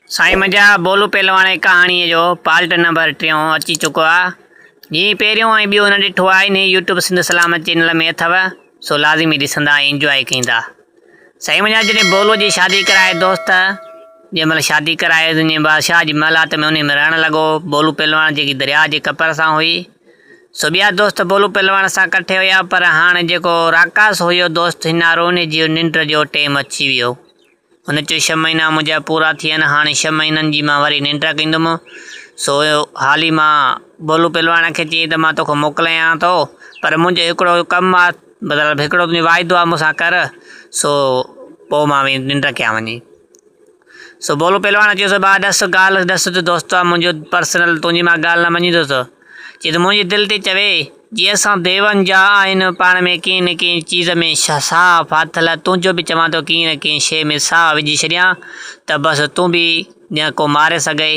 साईं मुंहिंजा बोलू पहलवान जी कहाणीअ जो पार्ट नंबर 3 अची चुको आहे। जीअं पहिरियों ऐं ॿियो न ॾिठो आहे, इन यूट्यूब सिंध सलामत चैनल में अथव, सो लाज़िमी ॾिसंदा ऐं इंजॉय कंदा। साईं मुंहिंजा जॾहिं बोलो जी शादी कराए दोस्त, जंहिं महिल शादी कराए जीअं बादशाह जी महिलात में उन में रहणु लॻो, बोलू पहलवान जेकी दरिया जे कपर सां हुई, सो ॿिया दोस्त बोलू पहलवान सां कठे हुया। पर हाणे जेको राकास हुयो दोस्त हिनारो, उन जी निंड जो टाइम अची वियो। हुन चयो 6 महीना मुंहिंजा पूरा थी विया आहिनि, हाणे 6 महीननि जी मां वरी निंड कंदुमि। सो हाली मां बोलू पहलवान खे चई त मां तोखे मोकिलियां थो, पर मुंहिंजो हिकिड़ो कमु आहे, मतिलबु हिकिड़ो तुंहिंजो वाइदो आहे मूंसां कर, सो पोइ मां निंड कयां वञी। सो बोलू पहलवान चयोसि भाउ ॾस ॻाल्हि ॾस त दोस्त आहे मुंहिंजो पर्सनल, तुंहिंजी मां ॻाल्हि न मञींदुसि। चई त मुंहिंजी दिलि थी चवे, जीअं असां देवनि जा आहिनि पाण में कंहिं न कंहिं चीज़ में साह फाथल, तुंहिंजो बि चवां थो कंहिं न कंहिं शइ में साह विझी छॾियां त बसि तूं बि न को मारे सघे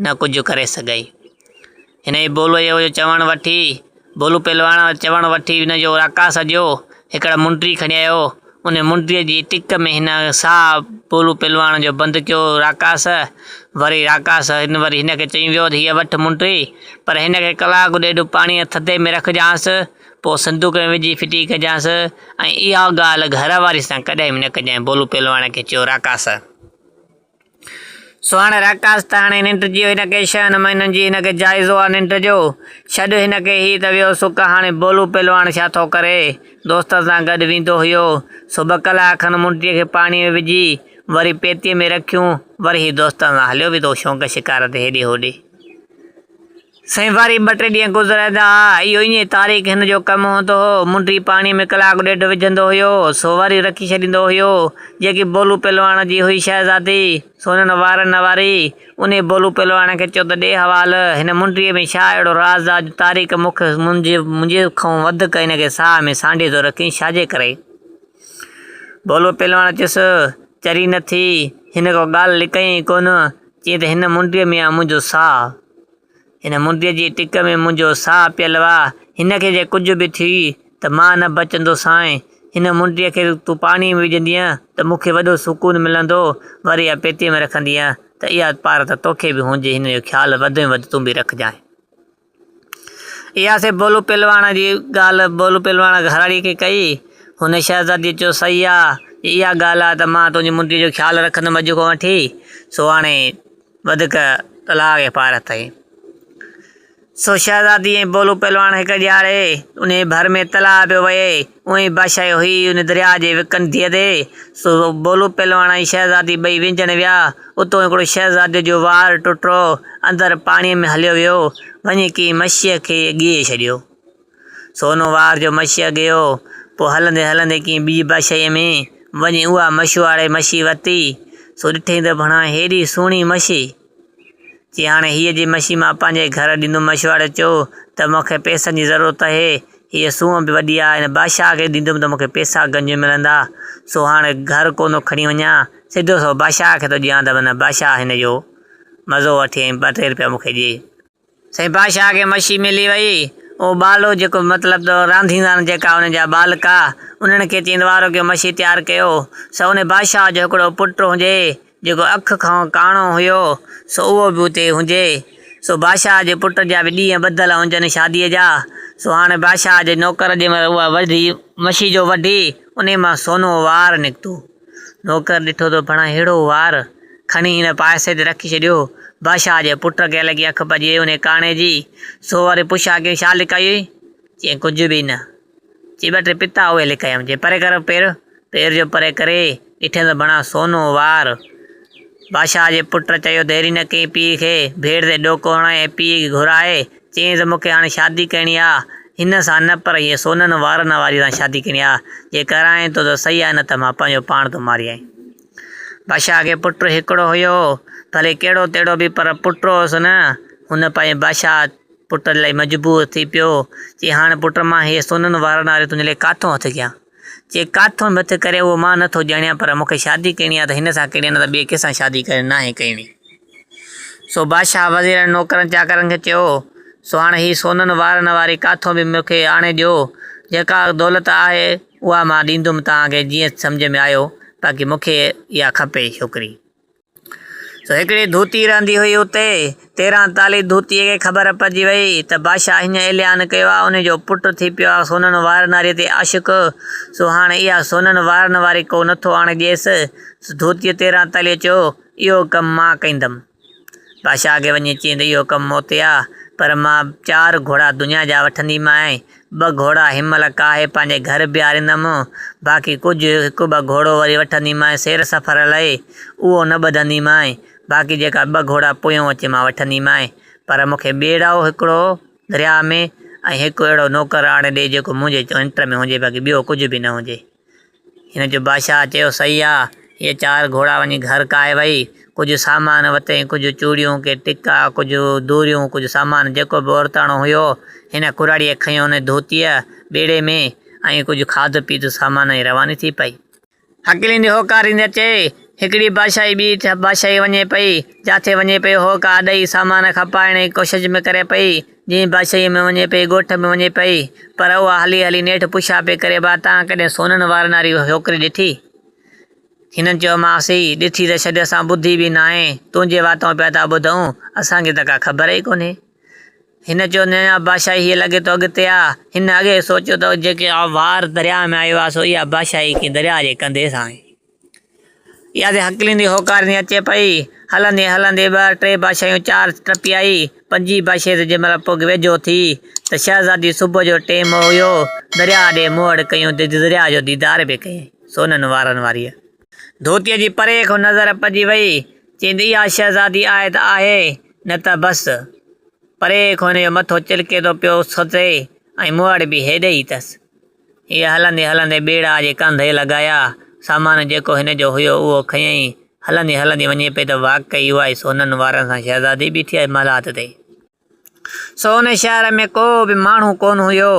न कुझु करे सघे। हिन जी बोलो जो चवणु वठी, बोलू पहलवान चवणु वठी हिन जो राकास जो हिकिड़ा मुंडी खणी आयो। उन मुंडीअ जी टिक में हिन साह बोलू पहलवान जो बंदि कयो राकास। वरी राकास वरी हिन खे चई वियो हीअ वठि मुंडी, पर हिन खे कलाकु ॾेढ पाणीअ थधे में रखिजांसि, पोइ संदूक में विझी फिटी कजांसि, ऐं इहा ॻाल्हि घर वारी सां कॾहिं बि न कजांइ। बोलू पहलवान खे चयो राकास। सो हाणे राकास त हाणे निंड जी हिन खे 6 महीननि जी हिन खे जाइज़ो आहे निंड जो। छॾ हिन खे ही त वियो सुख। हाणे बोलू पहलवान छा थो करे, दोस्त सां गॾु वेंदो हुयो। सो 2 कलाक खनि मुंडीअ खे पाणीअ में विझी वरी पेतीअ में रखियूं, वरी ही दोस्तनि सां हलियो वेंदो शौक़ु शिकार ते हेॾे होॾे। साईं वरी 2-3 ॾींहं गुज़रंदा, इहो ईअं तारीख़ हिन जो कमु हूंदो हो। मुंडी पाणीअ में कलाकु ॾेढ विझंदो हुयो, सो वरी रखी छॾींदो हुयो। जेकी बोलू पहलवान जी हुई शहज़ादी, सोननि वारनि वारी, उन बोलू पहलवान खे चयो त ॾे हवालु, हिन मुंडीअ में छा अहिड़ो राज़ आहे, तारीख़ मूंखे मुंहिंजे खां वधीक हिन खे साह में सांढे थो रखी, छाजे करे? बोलू पहलवान चयुसि चरी नथी, हिन को ॻाल्हि लिकाई कोन। चई त हिन मुंडीअ में आहे मुंहिंजो साह, हिन मुंडीअ जी टिक में मुंहिंजो साह पियल आहे। हिन खे जे कुझु बि थी त मां न बचंदो साईं। हिन मुंडीअ खे तूं पाणी में विझंदीअ त मूंखे वॾो सुकून मिलंदो, वरी इहा पेतीअ में रखंदीअ त इहा पार त तोखे बि हुजे, हिन जो ख़्यालु वधि में वधि तूं बि रखजांइ। इहा से बोलू पहलवान जी ॻाल्हि बोलू पहलवान घरवारी खे कई। हुन शहज़ादी चयो सही आहे, इहा ॻाल्हि आहे त मां तुंहिंजी मुंडीअ जो ख़्यालु रखंदुमि अॼु खां वठी। सो हाणे वधीक तलाक जे पार अथई। सो शहज़ादी ऐं बोलू पहलवान हिकु ॾियारे उन भर में तलाउ पियो वहे, उहे बादशाह हुई उन दरिया जे कंधीअ ते। सो बोलू पहलवान ऐं शहज़ादी ॿई विंझण विया। उतो हिकिड़ो शहज़ादे जो वार टुटो, अंदरि पाणीअ में हलियो वियो, वञी की मच्छीअ खे ॻीए छॾियो। सोनो वार जो मच्छीअ ॻियो, पोइ हलंदे हलंदे कीअं ॿी बादशाहीअ में वञी उहा मछुआरे मच्छी वरिती। सो ॾिठई त भणा हेॾी सुहिणी मच्छी। चई हाणे हीअ जी मच्छी मां पंहिंजे घर ॾींदुमि। मछुआरे चयो त मूंखे पैसनि जी ज़रूरत आहे, हीअ सूंहं बि वॾी आहे, हिन बादशाह खे ॾींदुमि त मूंखे पैसा गंज मिलंदा। सो हाणे घर कोन खणी वञा, सिधो सो बादशाह खे थो ॾियां त माना बादशाह हिन जो मज़ो वठी ऐं 2-3 रुपया मूंखे ॾिए। साईं बादशाह खे मच्छी मिली वई। उहो बालो जेको मतिलबु रांधींदा आहिनि जेका हुनजा बालका, उन्हनि खे चईंदो वारो की मच्छी तयारु कयो। सो उन बादशाह जो हिकिड़ो पुटु हुजे जेको अखि खां काणो हुयो, सो उहो बि उते हुजे। सो बादशाह जे पुट जा बि ॾींहं ॿधल हुजनि शादीअ जा। सो हाणे बादशाह जे नौकर जे महिल उहा वढी मच्छी जो वढी उन मां सोनो वार निकितो। नौकर ॾिठो त भणा अहिड़ो वार, खणी हिन पासे ते रखी छॾियो। बादशाह जे पुट खे लॻी अखि भॼे उन काणे जी। सो वरी पुछा की छा लिकाई? चई कुझु बि न। चई 2-3 पिता उहे लिकायमि। चई परे कर पेर जो परे करे ॾिठे त भणा सोनो वार। बादशाह जे पुट चयो देरी न कई पीउ खे, भेड़ ते ॾोको हणाए पीउ खे घुराए। चई त मूंखे हाणे शादी करणी आहे हिन सां, न पर हीअ सोननि वारनि वारी सां शादी करणी आहे। जे कराए थो त सही आहे, न त मां पंहिंजो पाण थो मारियां। बादशाह खे पुटु हिकिड़ो हुयो, भले कहिड़ो तहिड़ो बि, पर पुटु हुअसि न। हुन पंहिंजे बादशाह पुट लाइ मजबूर थी पियो। चई हाणे पुट मां हीअ सोननि वारनि वारी तुंहिंजे लाइ काथों हथु कयां? चई काथों बि हथु करे उहो मां नथो ॼाणियां, पर मूंखे शादी करणी आहे त हिन सां करणी, न त ॿिए कंहिंसां शादी करे न आहे करणी। सो बादशाह वज़ीरनि नौकरनि चाकरनि खे चयो, सो हाणे हीअ सोननि वारनि वारी काथों बि मूंखे आणे ॾियो। जेका दौलत आहे उहा मां ॾींदुमि तव्हांखे जीअं सम्झ में आयो, बाक़ी मूंखे इहा खपे छोकिरी। सो हिकिड़ी धोती रहंदी हुई उते। 13 ताली धोतीअ खे ख़बर पइजी वई त बादशाह हीअं ऐलान कयो आहे उनजो पुटु थी पियो आहे सोननि वारनि वारी ते आशिक़। सो हाणे इहा सोननि वारनि वारी को नथो हाणे ॾिएसि। धोतीअ 13 तालीअ चयो इहो कमु मां कंदुमि। बादशाह खे वञी चई त इहो कमु मोते आहे, पर मां 4 घोड़ा दुनिया जा वठंदीमांइ। 2 घोड़ा हिनमहिल काहे पंहिंजे घर बीहारींदुमि, बाक़ी कुझु हिकु 2 घोड़ो वरी वठंदीमांइ सैर सफ़र लाइ, उहो न ॿधंदीमांइ। बाक़ी जेका 2 घोड़ा पोयों अचे मां वठंदीमांइ, पर मूंखे ॿेड़ाओ हिकिड़ो दरिया में ऐं हिकु अहिड़ो नौकर आणे ॾे जेको मुंहिंजे इंटर में हुजे, बाक़ी ॿियो कुझु बि न हुजे। हिन जो बादशाह चयो सही आहे। इहे 4 घोड़ा वञी घर काए वई, कुझु सामान वरितई, कुझु चूड़ियूं के टिका, कुझु दूरियूं, कुझु सामान जेको बि वरितणो हुयो। हिन कुराड़ीअ खयो हुन धोतीअ ॿेड़े में ऐं कुझु खाधो पीतो सामान जी रवानी थी पई। हकीलींदी होकारींदी अचे हिकिड़ी बादशाही ॿी बादशाही वञे पई, जिथे वञे पई होका ॾेई सामान खपाइण जी कोशिशि में करे पई। जीअं बादशाही में वञे पई, ॻोठ में वञे पई, पर उहा हली हली नेठि पुछा पई करे बा तव्हां कॾहिं सोननि वारनि वारी छोकिरी ॾिठी? हिननि चयोमांसि ॾिठी त छॾ, असां ॿुधी बि न आहे, तुंहिंजे वातो पिया था ॿुधूं, असांखे त का ख़बर ई कोन्हे। हिन चयो न बादशाही हीअ लॻे थो अॻिते आहे। हिन अॻे सोचियो त जेके वार दरिया में आयो आहे सो इहा बादशाही कीअं दरिया जे कंधे सां आहे। इहा ते हकलींदी होकारींदी अचे पई। हलंदे हलंदे 2-3 बादशाहियूं 4 टपी आई। 5 बादशाही त जंहिंमहिल पोइ वेझो थी त शहज़ादी सुबुह जो टाइम हुयो, दरिया ॾे मुंहुं कयूं, दरिया जो दीदार बि कयईं सोननि वारनि वारीअ। धोतीअ जी परे खां नज़र पइजी वई, चईंदी इहा शहज़ादी आहे त आहे, न त बसि। परे खां हिनजो मथो चिलके थो पियो सोचे ऐं मुंहुं बि हेॾे ई अथसि। हीअ हलंदे हलंदे ॿेड़ा जे कंधे लॻाया, सामान जेको हिन जो हुयो उहो खयईं। हलंदी हलंदी वञे पई त वाक़ई उहा ई सोननि वारनि सां शहज़ादी बीठी आहे मलात ते। सो हुन शहर में को बि माण्हू कोन हुयो,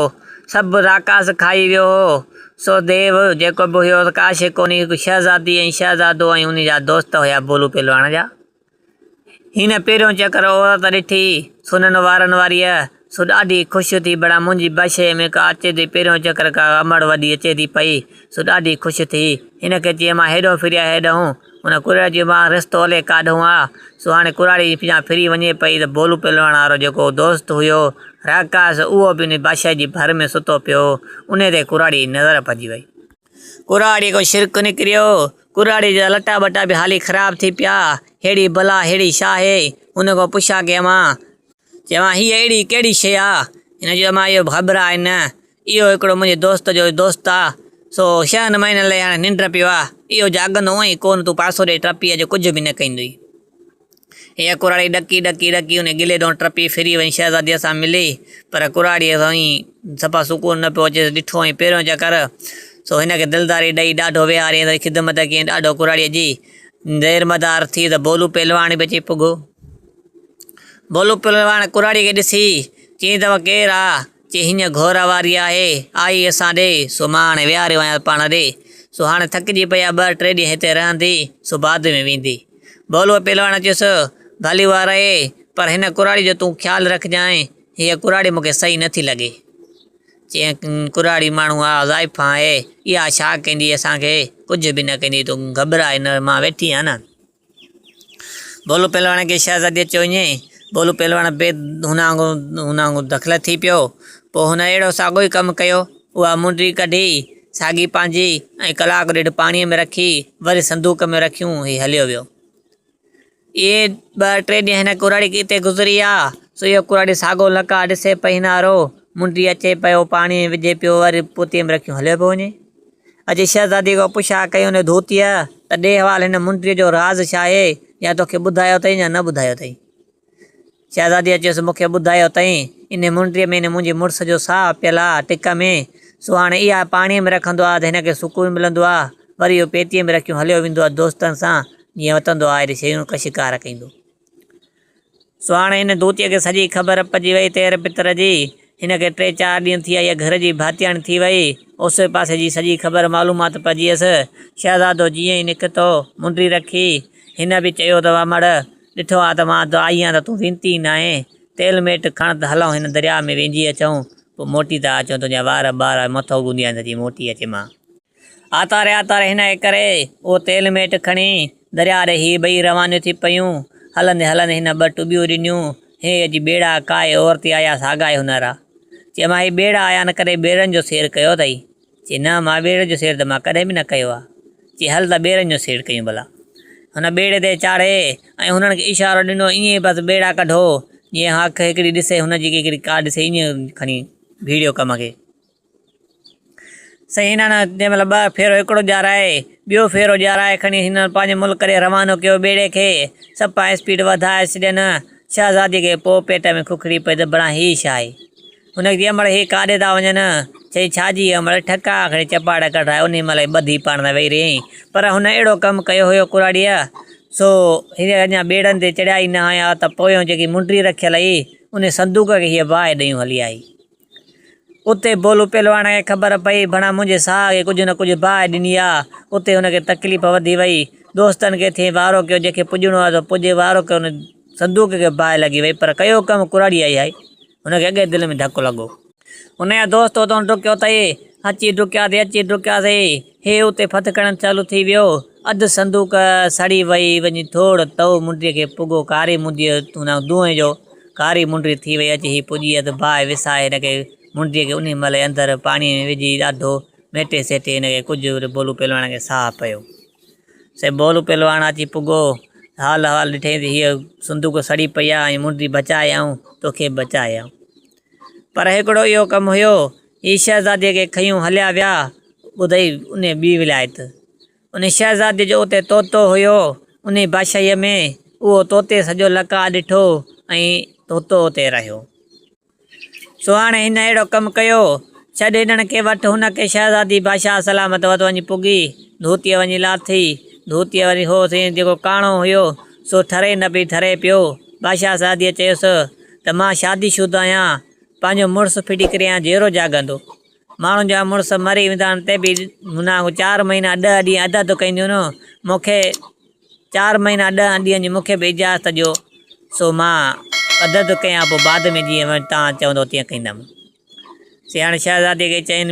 सभु राकास खाई वियो हो। सो देव जेको बि हुयो काशे कोन्हे, शहज़ादी ऐं शहज़ादो ऐं उन जा दोस्त हुया बोलू पहलवान जा। हिन पहिरियों चकर औरत ॾिठी सोननि वारनि वारीअ, सो ॾाढी ख़ुशि थी, बड़ा मुंहिंजी बादशाही में का अचे थी, पहिरियों चकर का अमड़ वॾी अचे थी पई। सो ॾाढी ख़ुशि थी। हिन खे चई मां हेॾो फिरिया हेॾऊं, हुन कुराड़ी मां रस्तो हले काढूं आहे। सो हाणे कुराड़ी पिया फिरी वञे पई त बोलू पहलवान वारो जेको दोस्त हुयो राकास, उहो बि उन बादशाही जी भर में सुतो पियो। उन ते कुराड़ी नज़र पइजी वई। कुराड़ी को शिरक निकिरियो, कुराड़ी जा लटा बटा बि हाली ख़राब थी पिया। हेड़ी भला हेड़ी छा आहे? हुन खां पुछा कयां मां, चवां हीअ अहिड़ी कहिड़ी शइ आहे? हिन चयो मां इहो घबराए न, इहो हिकिड़ो मुंहिंजे दोस्त जो दोस्त आहे। सो 6 महीननि लाइ हाणे निंड पियो आहे, इहो जाॻंदो हुअईं कोन, तूं पासो ॾे टपी अॼु कुझु बि न कंदुई। हीअ कुराड़ी ॾकी ॾकी ॾकी उन गिले ॾों टपी फिरी वई, शहज़ादीअ सां मिली, पर कुराड़ीअ सां ई सफ़ा सुकून न पियो अचे। ॾिठो ऐं पहिरियों चकर। सो हिन खे दिलदारी ॾेई ॾाढो विहारियईं, ख़िदमत कयईं ॾाढो कुराड़ीअ जी। देर मदार थी त बोलू पहलवान बि अची पुॻो। बोलू पहलवान कुराड़ी खे ॾिसी चई तव्हां केरु आहे? चई हीअं घोर वारी आहे, आई असां ॾे। सो मां हाणे विहारियो आहियां पाण ॾे। सो हाणे थकिजी पई आहे, 2-3 ॾींहं हिते रहंदी, सो बाद में वेंदी। बोलू पहलवान चयुसि भली उहा रहे, पर हिन कुराड़ी जो तूं ख़्यालु रखजांइ, हीअ कुराड़ी मूंखे सही नथी लॻे। चई कुराड़ी माण्हू आहे, ज़ाइफ़ आहे, इहा छा कंदी असांखे, कुझु बि न कंदी, तूं घबराए न, मां वेठी आहियां न। बोलू पहलवान खे शहज़ादीअ चयो ईअं। बोलू पहलवान हुन दख़ल थी पियो। पोइ हुन अहिड़ो साॻियो ई कमु कयो। उहा मुंडी कढी साॻी पंहिंजी ऐं कलाकु ॾेढ पाणीअ में रखी, वरी संदूक में रखियूं, हीअ हलियो वियो। इहे 2-3 ॾींहं हिन कुराड़ी हिते गुज़री विया। सो इहो कुराड़ी साॻियो लका ॾिसे पई हिनारो, मुंडी अचे पियो, पाणी विझे पियो, वरी पोतीअ में रखियूं, हलियो पियो वञे। अॼु शहज़ादी खां पुछा कई हुन धोतीअ त ॾे हवाल हिन मुंडीअ जो राज़ छा आहे, या तोखे ॿुधायो अथई या न ॿुधायो अथई? शहज़ादीअ चयोसि मूंखे ॿुधायो अथई, इन मुंडीअ में मुंहिंजे मुड़ुस जो साहु पियल आहे टिक में। सो हाणे इहा पाणीअ में रखंदो आहे त हिनखे सुकून मिलंदो आहे, वरी इहो पेतीअ में रखियूं हलियो वेंदो आहे दोस्तनि सां, जीअं वतंदो आहे अहिड़ी शयूं का शिकार कंदो। सो हाणे हिन धोतीअ खे सॼी ख़बर पइजी वई तेर पितर जी। हिन खे 3-4 ॾींहं थी विया, घर जी भातियाणी थी वई, ओसे पासे जी सॼी ख़बर मालूमात पइजी वियसि। शहज़ादो जीअं ई निकितो, मुंडी रखी, हिन बि चयो त अमड़ ॾिठो आहे त मां त आई आहियां त तूं वेंदी न आहे, तेल मेट खण त हलूं हिन दरिया में वेझी अचूं, पोइ मोटी था अचूं, तुंहिंजा वार ॿार मथो गुंदिया त मोटी अचे। मां आतारे आतारे हिन जे करे उहो तेल मेट खणी दरिया ॾे ही ॿई रवानियूं थी पियूं। हलंदे हलंदे हिन ॿ टुबियूं ॾिनियूं। हे अॼु ॿेड़ा काए औरती आया सागाए हुनरा। चई मां ही ॿेड़ा आया न करे ॿेड़नि जो सेर कयो अथई। चई न मां ॿेड़े जो सेर त मां कॾहिं बि न कयो आहे। चई हल त ॿेड़नि जो सेर कयूं भला। हुन ॿेड़े ते चाढ़े ऐं हुननि खे इशारो ॾिनो ईअं बसि ॿेड़ा कढो जीअं हक़ हिकिड़ी ॾिसे हुनजी हिकिड़ी का ॾिसे ईअं खणी भीड़ियो कम खे। सही हिननि जंहिं महिल ॿ फेरो हिकिड़ो ॼाराए ॿियो फेरो ॼाराए खणी हिन पंहिंजे मुल्क ॾे रवानो कयो ॿेड़े खे। सफ़ा स्पीड वधाए छॾियनि। शहज़ादी खे पोइ पेट में खुखड़ी पई त भला ही छा आहे। हुनखे जंहिं महिल ही काॾे था वञनि चई छाजी महिल ठका खणी चपाड़ कढाए उन महिल ॿधी पाण में वेही रही। पर हुन अहिड़ो कमु कयो हुयो कुराड़ीअ सो हीअ अञा ॿेड़नि ते चढ़िया ई न आया त पोयों जेकी मुंडी रखियल हुई उन संदूक खे हीअ बाहि ॾेयूं हली आई। उते बोलू पहलवान खे ख़बर पई भणा मुंहिंजे साह खे कुझु न कुझु बाहि ॾिनी आहे। उते हुनखे तकलीफ़ वधी वई। दोस्तनि खे थिए वारो कयो जंहिंखे पुॼणो आहे त पुॼे वारो कयो। हुन संदूक खे बाहि लॻी वई पर कयो कमु कुराड़ी आई आहे। हुनखे अॻे दिलि में धकु लॻो। हुनजा दोस्त उतां डुकियो अथई। अची डुकियासीं हे उते फत करणु चालू थी वियो। अधु संदूक सड़ी वई वञी थोरो तओ मुंडीअ खे पुॻो कारी मुंडीअ हुन धुएं जो कारी मुंडी थी वई। अची ही पुॼी त बाहि विसाए हिनखे मुंडीअ खे उन महिल अंदरि पाणीअ में विझी ॾाढो मेटे सेटे हिनखे कुझु बोलू पहलवान खे साह पियो। से बोलू पहलवान अची पुॻो हाल ॾिठईं त हीअ संदूक सड़ी पई आहे ऐं मुंडी बचाए आऊं तोखे बचाए आऊं। पर हिकिड़ो इहो कमु हुयो ही शहज़ादीअ खे खयूं हलिया विया। ॿुधई उन ॿी विलायत उन शहज़ादीअ जो उते तोतो हुयो उन बादशाहीअ में। उहो तोते सॼो लका ॾिठो ऐं तोतो उते रहियो। सो हाणे हिन अहिड़ो कमु कयो छॾ हिननि खे वठि। हुनखे शहज़ादी बादशाह सलामत वटि वञी पुॻी। धोतीअ वञी लाथी। धोतीअ वरी हो जेको काणो हुयो सो ठरे न पई ठरे पियो। बादशाह शादीअ चयुसि त मां शादीशुदा आहियां। पंहिंजो मुड़ुसु फिटी करे आहियां जहिड़ो जाॻंदो। माण्हुनि जा मुड़ुस मरी वेंदा आहिनि ते बि हुन 4 महीना 10 ॾींहं अदद कंदियूं न। मूंखे 4 महीना 10 ॾींहंनि जी मूंखे बि इजाज़त ॾियो सो मां अदद कयां पोइ बाद में जीअं तव्हां चवंदो तीअं कंदुमि। से हाणे शहज़ादीअ खे 4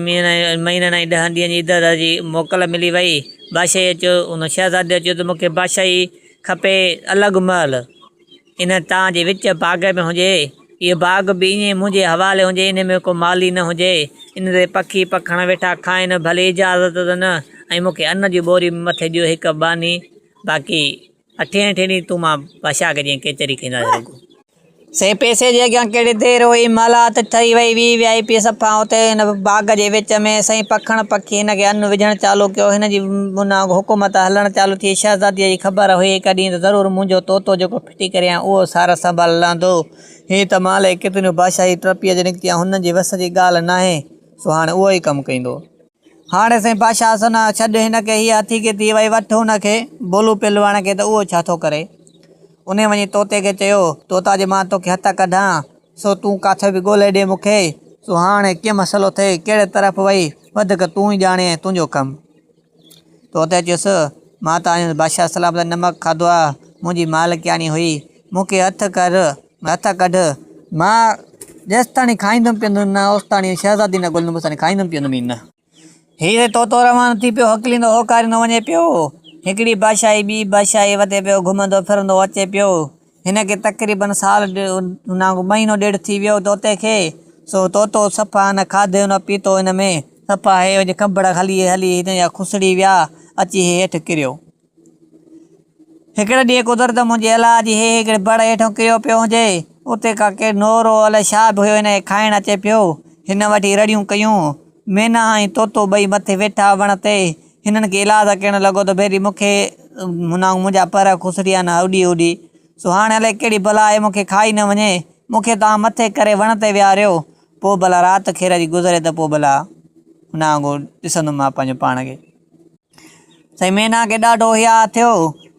महीननि ऐं 10 ॾींहंनि जी इदत जी मोकल मिली वई। बादशाही चयो उन शहज़ादीअ चयो त मूंखे बादशाही खपे अलॻि महल। इन तव्हांजे विच बाग़ में हुजे। इहो बाग़ बि ईअं मुंहिंजे हवाले हुजे इन में को माली न हुजे। इन ते पखी पखण वेठा खाइनि भले इजाज़त त न ऐं मूंखे अन्न जी बोरी मथे ॾियो हिकु बानी। बाक़ी 8 ॾींहं तूं मां बादशाह खे जीअं केचरी कंदा से पैसे जे अॻियां कहिड़ी देरि हुई। महिलात ठही वई VIP सफ़ा उते हिन बाग़ जे विच में सही पखण पखी हिनखे अन्न विझणु चालू कयो। हिन जी हुकूमत हलणु चालू थी। शहज़ादीअ जी ख़बर हुई कॾहिं त ज़रूरु मुंहिंजो तोतो जेको फिटी करे उहो सार संभाल हलंदो। हे त माल केतिरियूं बादशाही टपीअ जे निकिती आहे हुननि जी वस जी ॻाल्हि न आहे। सो हाणे उहो ई कमु कंदो। हाणे साईं बादशाह सुना छॾ हिनखे हीअ हथी के थी वई वठि हुनखे बोलू पहलवान खे त उहो छा थो करे। उन वञी तोते खे चयो तोता जे मां तोखे हथ कढां सो तूं किथे बि ॻोल्हे ॾे मूंखे। सो हाणे कीअं मसइलो थिए कहिड़े तरफ़ वई वधीक तूं ई ॼाणे तुंहिंजो कमु। तोते चयुसि मां त बादशाह सलाम नमक खाधो आहे मुंहिंजी मालिकियानी हुई मूंखे हथ कढ मां जेसि ताणी खाईंदुमि पीअंदुमि न ओसि ताणी शहज़ादी न ॻोल्हंदुमि ओसि ताणी खाईंदुमि पीअंदुमि न। हीअ तोतो रवानो थी पियो हकलींदो होकारींदो वञे पियो। हिकिड़ी बादशाही ॿी बादशाही वधे पियो घुमंदो फिरंदो अचे पियो। हिनखे तक़रीबन साल महीनो ॾेढ थी वियो तोते खे। सो तोतो सफ़ा न खाधो न पीतो हिन में सफ़ा हे खंभड़ हली हिन जा खुसड़ी विया अची हेठि किरियो। हिकिड़े ॾींहुं कुदरत मुंहिंजे अलाह जी हे हिकिड़े बड़ हेठों किरियो पियो हुजे। उते का के नोरो अलाए छा बि हुयो हिनखे खाइणु अचे पियो। हिन वटि रड़ियूं कयूं। मैना ऐं तोतो ॿई मथे वेठा वण ते। हिननि खे इलाज करणु लॻो त भेरी मूंखे मुंहिंजा पर खुसड़िया न उॾी। सो हाणे अलाए कहिड़ी भला आहे मूंखे खाई न वञे। मूंखे तव्हां मथे करे वण ते विहारियो पोइ भला राति खेर जी गुज़रे त पोइ भला हुन वांगुरु ॾिसंदुमि मां पंहिंजो पाण खे। साईं मैना खे ॾाढो हिया थियो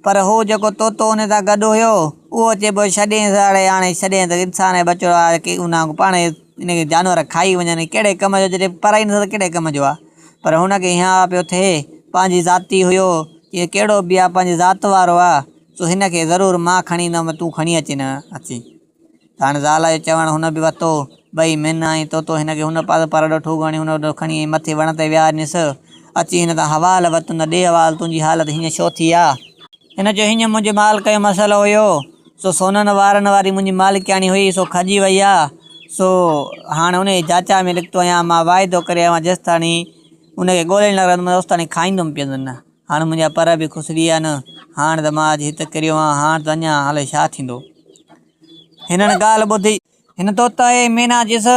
पर हू जेको तोतो हुन सां गॾु हुयो उहो चए पियो हाणे छॾे त इंसान जो बचिड़ो आहे की उन पाण इनखे जानवर खाई वञनि कहिड़े कम जो जॾहिं पर ई नथो कहिड़े कम जो आहे। पर हुनखे हीअं पियो थिए पंहिंजी ज़ाती हुयो इहो कहिड़ो बि आहे पंहिंजी ज़ात वारो आहे। सो हिनखे ज़रूरु मां खणी ईंदुमि तूं खणी अची न अची। त हाणे ज़ाल जो चवणु हुन बि वरितो ॿई मैना ऐं तोतो हिनखे हुन पासे पर ॾोठो खणी हुन खणी मथे वण ते विहारियसि। अची हिन तां हवाल वरितो न ॾे हवाल तुंहिंजी हालत हीअं छो थी आहे। हिन जो हीअं मुंहिंजे मालिक जो मसइलो हुयो। सो सोननि वारनि वारी मुंहिंजी मालिकाणी हुई, सो खजी वई आहे। सो हाणे उन जाचा में निकितो आहियां। मां वाइदो करे आयो आहियां जेसि ताणी उनखे ॻोल्हे न रहंदुमि ओसि ताणी खाईंदुमि पीअंदुमि न। हाणे मुंहिंजा पर बि खुसरी आहे न। हाणे त मां अॼु हिते किरियो आहियां, हाणे त अञा हाले छा थींदो। हिननि ॻाल्हि ॿुधी हिन तोता मीना जिस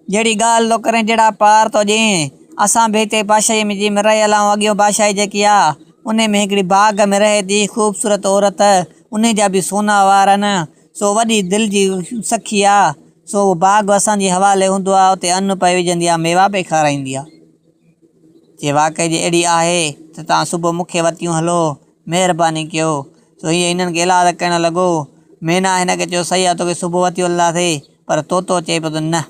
जहिड़ी ॻाल्हि थो करे, जहिड़ा पार थो ॾिए। असां बि हिते बादशाही में जीअं रहियल आहियूं। अॻियो बादशाही जेकी आहे उन में हिकिड़ी बाग़ में रहे थी ख़ूबसूरत औरत, उन जा बि सोना वार आहिनि। सो वॾी दिलि जी सखी आहे। सो बाग़ असांजे हवाले हूंदो आहे, उते अन्न पई विझंदी आहे, मेवा पई खाराईंदी आहे। जे वाक़ई जी अहिड़ी आहे त तव्हां सुबुह मूंखे वतियूं हलो, महिरबानी कयो। सो हीअं हिननि खे इलाज करणु लॻो। मैना हिन खे चयो सही आहे, तोखे सुबुह वतियूं हलंदासीं, पर तोतो चए पियो त न,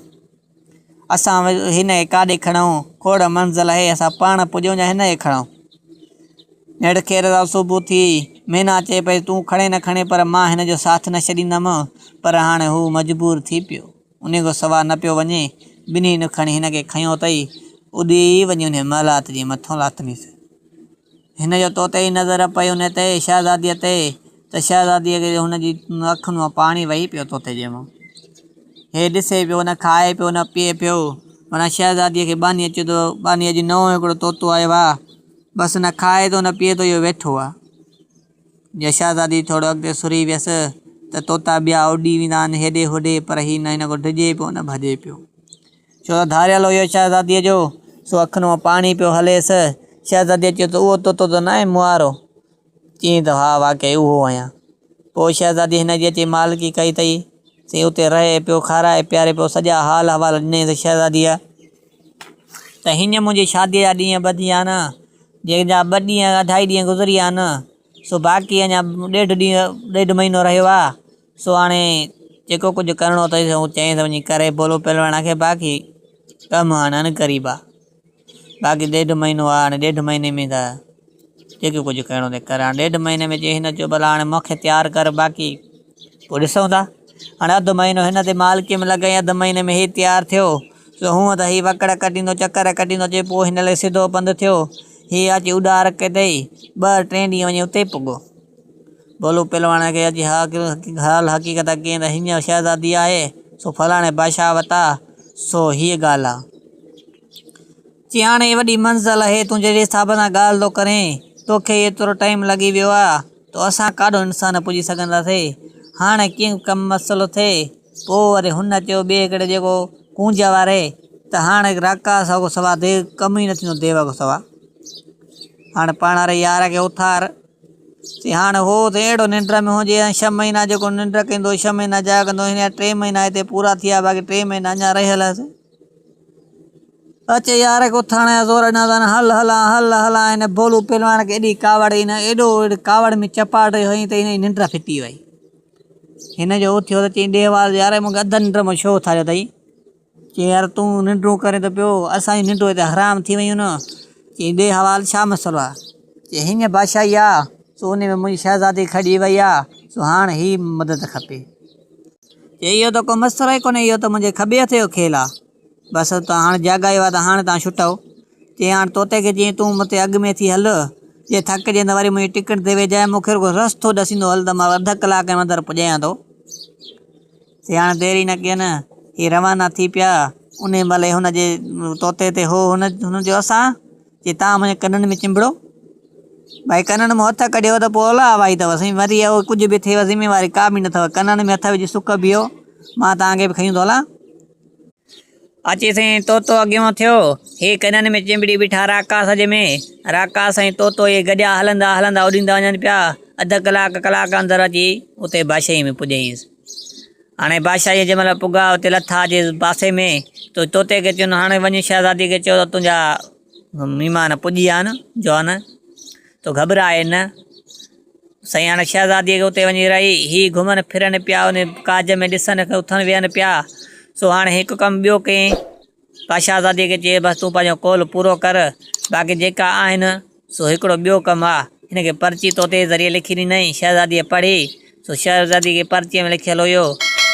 असां हिन खे काॾे खणूं, खोड़ मंज़िल आहे, असां पाण पुॼूं या हिन खे खणूं। नेड़ खेर सुबुह थी, मैना चए पई तूं खणे न खणे, पर मां हिन जो साथ न छॾींदमि। पर हाणे हू मजबूर थी पियो, उन खां सवाइ न पियो वञे। ॿिन्ही न खणी हिन खे खयों अथई, उॾी वञी उन महलात जे मथां लाथनीसि। हिन जो तोते जी नज़र पई उन ते शहज़ादीअ ते, त शहज़ादीअ खे हुनजी अखियुनि मां पाणी वही पियो तोते जे मां। हे ॾिसे पियो, न खाए पियो, न पीए पियो। माना शहज़ादीअ खे बानी अचे थो, बानी अॼु नओं हिकिड़ो तोतो आयो आहे, बसि न खाए थो न पीए थो, इहो वेठो आहे। जीअं शहज़ादी थोरो अॻिते सुरी वियसि त तोता ॿिया उॾी वेंदा आहिनि हेॾे होॾे, पर हीउ न हिन खां डिॼे पियो न भॼे पियो। छो त धारियल हुयो शहज़ादीअ जो। सो अखियुनि मां पाणी पियो हलेसि। शहज़ादीअ चयो त उहो तोतो त न आहे मुआरो? चईं त हा वाक़ई उहो आहियां। पोइ शहज़ादी हिन जी अची मालिकी कई अथई। से उते रहे पियो, खाराए पीआरे पियो, सॼा हाल अहवाल ॾिनई त शहज़ादीअ त हीअं मुंहिंजी शादीअ जा ॾींहं ॿधी विया न, जंहिंजा 2 ॾींहं 2.5 ॾींहं गुज़री विया न। सो बाक़ी अञा 1.5 महीनो रहियो आहे। सो हाणे जेको कुझु करिणो अथई हू चईं त वञी करे बोलो पहलवान खे, बाक़ी कमु हाणे न करी बाक़ी 1.5 महीनो आहे। हाणे 1.5 महीने में त जेको कुझु करिणो अथई कर। हाणे 1.5 महीने में जे हिन चयो भला हाणे मूंखे तयारु कर, बाक़ी पोइ ॾिसूं था। हाणे 1/2 महीनो हिन ते मालिकीअ में लॻई, 1/2 महीने में हीउ तयारु थियो। सो हूअं त हीउ वकड़ कढींदो, चकर कढींदो अचे, पोइ हिन लाइ सिधो पंधु थियो। हीअ अची उॾार कई अथई, 2-3 ॾींहं वञी उते पुॻो। बोलू पहलवान खे अॼु हाल हक़ीक़त कीअं त हीअं शहज़ादी आहे, सो फलाणे बादशाह वता। सो हीअ ॻाल्हि आहे। चई हाणे वॾी मंज़िल आहे, तूं जहिड़े हिसाब सां ॻाल्हि थो करें, तोखे एतिरो टाइम लॻी वियो आहे, त असां काॾो इंसान पुॼी सघंदासीं। हाणे कीअं कमु मसइलो थिए। पोइ वरी हुन चयो ॿिए हिकिड़े जेको कूंज वारे, त हाणे राकास खां सवाइ कमु ई न थींदो देव खां सवाइ। हाणे पाण वारे यार खे उथार। चई हाणे हो त अहिड़ो निंड में हुजे, 6 महीना जेको निंड कंदो, 6 महीना जाॻंदो, हिन जा 3 महीना हिते पूरा थी विया, बाक़ी 3 महीना अञा रहियल आहे। अचे यार खे उथारण जा ज़ोर ॾिना अथनि, हल हलां हल हलां। हिन बोलू पहलवान खे एॾी कावड़, हिन एॾो कावड़ में चपाट हई त हिन जी निंड फिटी वई। हिन जो उथियो त चई ॾेवाल यार मूंखे अधु निंड में छो उथारियो अथई। चई यार तूं निंडूं करे त पियो, असांजी निंडूं हिते हराम थी वियूं न। चई ॾे हवाल छा मसइलो आहे। चई हीअं बादशाही आहे, सो उन में मुंहिंजी शहज़ादी खॼी वई आहे। सो हाणे ही मदद खपे। चई इहो त को मसइलो ई कोन्हे, इहो त मुंहिंजे खॿे हथ जो खेल आहे। बसि तव्हां हाणे जाॻायो आहे त हाणे तव्हां छुटो। चई हाणे तोते खे जीअं तूं मूंखे अॻु में थी हल, जे थकिजे त वरी मुंहिंजी टिकट ते वेजाए, मूंखे रुॻो रस्तो ॾसींदो हल त मां 1/2 कलाक जे अंदरि पुॼायां थो। चई हाणे देरी न कयनि, हीअ रवाना थी पिया। उन महिल हुनजे तोते ते हो हुनजो असां। चई तव्हां मुंहिंजे कननि में चिंबड़ो, भाई कननि में हथ कढियो त पोइ ओला हवाई अथव साईं, वरी कुझु बि थिएव ज़िमेवारी का बि न अथव। कननि में हथ विझी सुख बीहो, मां तव्हांखे बि खयूं थो हलां। अची साईं तोतो अॻियां थियो, हे कननि में चिंबड़ी बीठा राकास जे में। राकास ऐं तोतो इहे गॾिया हलंदा हलंदा उॾींदा वञनि पिया। 1/2 कलाक अंदरि अची उते बादशाही में पुॼईंसि। हाणे बादशाही जंहिं महिल पुॻा उते लथा जे पासे में, त तोते खे चयो हाणे वञी शहज़ादी खे चयो त तुंहिंजा महिमान पुॼी विया आहिनि जवान, तो घबराए न। साईं हाणे शहज़ादीअ खे उते वञी रही, ही घुमनि फिरनि पिया, उन काज में ॾिसनि उथनि वेहनि पिया। सो हाणे हिकु कमु ॿियो कयईं, शहज़ादीअ खे चई बसि तूं पंहिंजो कॉल पूरो कर, बाक़ी जेका आहिनि सो हिकिड़ो ॿियो कमु आहे। हिनखे पर्ची तोते जे ज़रिए लिखी ॾिनई, शहज़ादीअ पढ़ी। सो शहज़ादी खे पर्चीअ में लिखियलु हुयो,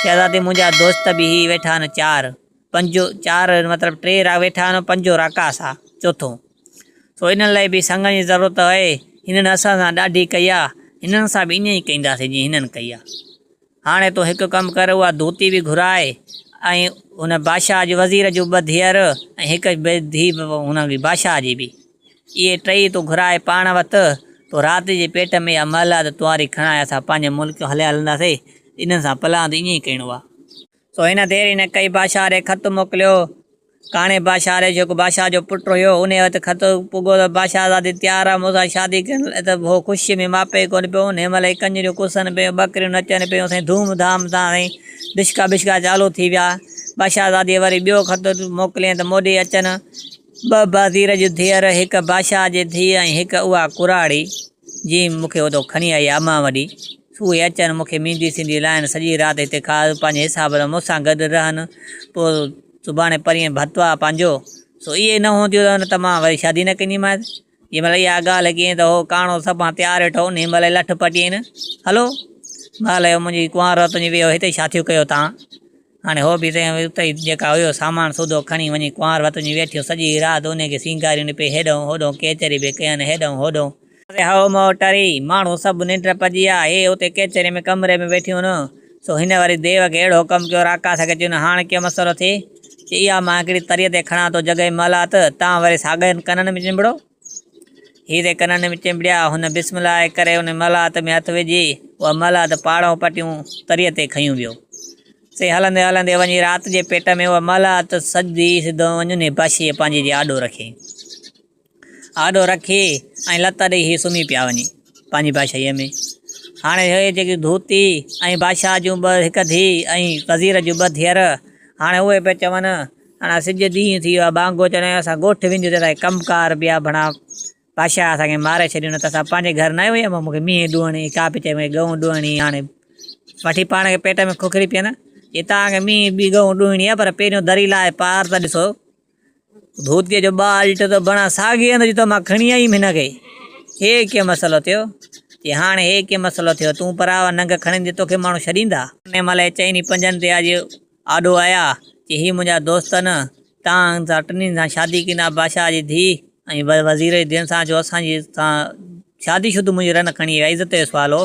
शहज़ादी मुंहिंजा दोस्त बि ही वेठा आहिनि 4 मतिलबु 3 वेठा आहिनि, 5 राकास आहे 4थों। सो इन लाइ बि संग जी ज़रूरत आहे। हिननि असां सां ॾाढी कई आहे, हिननि सां बि ईअं ई कंदासीं जीअं हिननि कई आहे। हाणे तूं हिकु कमु कर, उहा धोती बि घुराए ऐं हुन बादशाह जे वज़ीर जूं 2 धीअर ऐं हिकु धीउ हुन बादशाह जी बि, इहे 3 तूं घुराए पाण वटि। तो राति जे पेट में या महिल तुआरी खणाए असां पंहिंजे मुल्क हलिया हलंदासीं। इन्हनि सां प्लान ईअं ई करिणो आहे। सो हिन देरि हिन कई बादशाह ॾे ख़तु मोकिलियो। काणे बादशाह ॾे जेको बादशाह जो पुटु हुयो उन वटि ख़तु पुॻो त बादशाह दादी तयारु आहे मूंसां शादी करण त उहो ख़ुशीअ में मापे कोन पियो। हिन महिल कंजरियूं कुसनि पियूं, ॿकरियूं नचनि पियूं, साईं धूम धाम सां साईं डिशका बिशका चालू थी विया। बादशाह दादीअ वरी ॿियो ख़तु मोकिलियईं त मोॾी अचनि 2 वज़ीर जूं धीअर, हिकु बादशाह जी धीउ ऐं हिकु उहा कुराड़ी जीअं मूंखे उतो खणी आई अम्मा वॾी, उहे अचनि मूंखे मेहंदी सिंधी लाहिनि, सॼी राति हिते पंहिंजे हिसाब सां मूंसां गॾु रहनि, पोइ सुभाणे परीहं भतु आहे पंहिंजो। सो इहे न हूंदियूं त मां वरी शादी न कंदीमांसि। जंहिं महिल इहा ॻाल्हि कीअं त हो काणो सभु तयारु वेठो, उन महिल लठ पटियनि, हलो महिल मुंहिंजी कुंवार तुंहिंजी वियो हिते छा थियो कयो तव्हां। हाणे हो बि उते ई जेका हुयो सामान सूधो खणी वञी कुंवार वतुंजी वेठियो, सॼी राति उनखे सिंगारियुनि पे हेॾो होॾो केचरी पे कयनि हेॾो होॾो। हो मोटरी माण्हू सभु निंड पइजी विया, हे उते केचरे में कमरे में वेठियूं न। सो हिन वरी देव खे अहिड़ो कमु कयो, राकास खे चयो हाणे कीअं मसइलो थिए, इहा मां हिकिड़ी तरीअ ते खणा थो जॻहि महिला त तव्हां वरी साॻनि कननि में चिंबड़ो। हीअ ते कननि में चिंबड़िया, हुन बिस्मिल्लाह करे हुन मलात में हथु विझी उहा मलात पाड़ो पटियूं तरीअ ते खयूं वियो। से हलंदे हलंदे वञी राति जे पेट में उहा मलात सॼी सिधो वञे बादशाह पंहिंजी जी आॾो रखे, आॾो रखी ऐं लत ॾेई हीअ सुम्ही पिया वञी पंहिंजी बादशाहीअ में। हाणे हे जेकी धोती ऐं बादशाह जूं 2 हिकु धीउ ऐं वज़ीर जूं 2 धीअर, हाणे उहे पिया चवनि हाणे सिॼ ॾींहुं थी वियो आहे, बांगो चवनि असां ॻोठ वेंदियूं त असांखे कमकार ॿिया भणा बादशाह असांखे मारे छॾियो, न त असां पंहिंजे घर न वियमि, मूंखे मींहुं ॾुअणी का पई चए मूंखे गऊं ॾुअणी। हाणे वठी पाण खे पेट में खुखरी पियनि, हे तव्हांखे मींहुं ॿी गऊं ॾुअणी आहे, पर पहिरियों दरी लाइ पार त ॾिसो। धोतीअ जो ॿार ॾिठो त बणा साॻी हंधि जितो मां खणी आई हिनखे, हे कीअं मसइलो थियो। की हाणे हे कीअं मसइलो थियो, तूं परावा नंग खणंदी तोखे माण्हू छॾींदा। उन महिल 4 5 ते अॼु आॾो आया की हीअ मुंहिंजा दोस्त न, तव्हां सां 2 सां शादी कंदा, बादशाह जी धीउ ऐं वज़ीर जी धीअ सां, जो असांजी सां शादीशुदा मुंहिंजी रन खणी विया, इज़त जो सुवाल हो।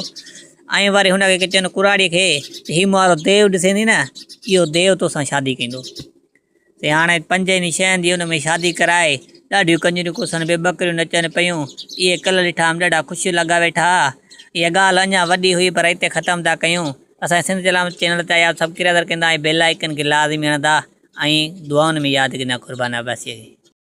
ऐं वरी हुनखे चवनि कुराड़ीअ खे हीअ मुंहिंजो देव ॾिसंदी न, इहो देव तोसां शादी कंदो। ते हाणे 5 ॾींहं 6 ॾींहं हुन में शादी कराए, ॾाढियूं कंजरियूं कुसनि पियूं, ॿकरियूं नचनि पियूं। इहे कल्ह ॾिठा ॾाढा ख़ुशियूं लॻा वेठा। इहा ॻाल्हि अञा वॾी हुई पर हिते ख़तमु था कयूं। असांजे सिंध जलाम चैनल ते आया सब्सक्राइबर कंदा ऐं बेल आइकन खे लाज़मी हणंदा ऐं दुआउनि में यादि कंदा। क़ुर्बान अब्बासीअ खे।